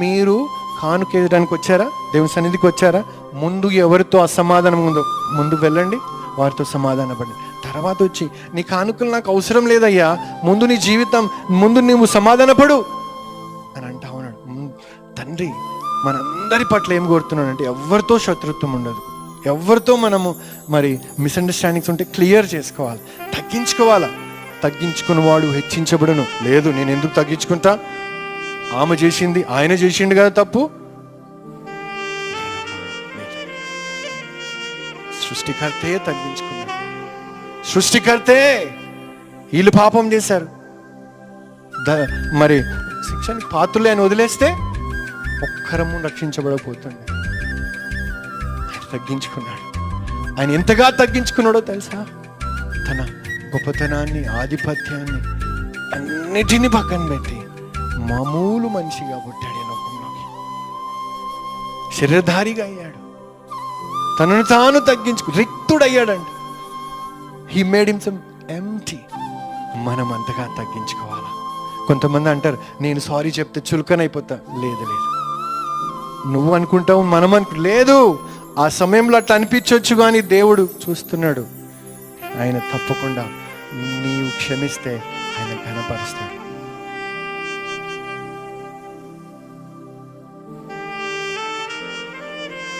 మీరు కానుకేయడానికి వచ్చారా? దేవుని సన్నిధికి వచ్చారా? ముందు ఎవరితో అసమాధానం ఉందో ముందు వెళ్ళండి, వారితో సమాధాన పడండి. తర్వాత వచ్చి నీ కానుకలు నాకు అవసరం లేదయ్యా, ముందు నీ జీవితం, ముందు నువ్వు సమాధానపడు అని అంటా ఉన్నాడు. తండ్రి మనందరి పట్ల ఏం కోరుతున్నాడంటే ఎవరితో శత్రుత్వం ఉండదు, ఎవరితో మనము మరి మిస్అండర్స్టాండింగ్స్ ఉంటే క్లియర్ చేసుకోవాలి, తగ్గించుకోవాలా. తగ్గించుకున్నవాడు హెచ్చించబడును. లేదు, నేను ఎందుకు తగ్గించుకుంటా, ఆమె చేసింది, ఆయన చేసిండు కదా తప్పు. సృష్టికర్తే తగ్గించుకున్నాడు. సృష్టికర్తే వీళ్ళు పాపం చేశారు, మరి శిక్షని పాత్రలే అని వదిలేస్తే ఒక్కరము రక్షించబడకపోతుంది. ఆయన తగ్గించుకున్నాడు. ఆయన ఎంతగా తగ్గించుకున్నాడో తెలుసా? తన గొప్పతనాన్ని, ఆధిపత్యాన్ని అన్నిటినీ పక్కన పెట్టి మామూలు మనిషిగా పుట్టాడు. లోకంలోకి శరీరధారిగా అయ్యాడు, తనను తాను రిక్తుడయ్యాడంట. He made himself empty. మనం అంతగా తగ్గించుకోవాలా. కొంతమంది అంటారు, నేను సారీ చెప్తే చులకనైపోతా. లేదు లేదు, నువ్వు అనుకుంటావు, మనం లేదు. ఆ సమయంలో అట్లా అనిపించవచ్చు, కానీ దేవుడు చూస్తున్నాడు. ఆయన తప్పకుండా నీవు క్షమిస్తే ఆయన ఘనపరుస్తాడు.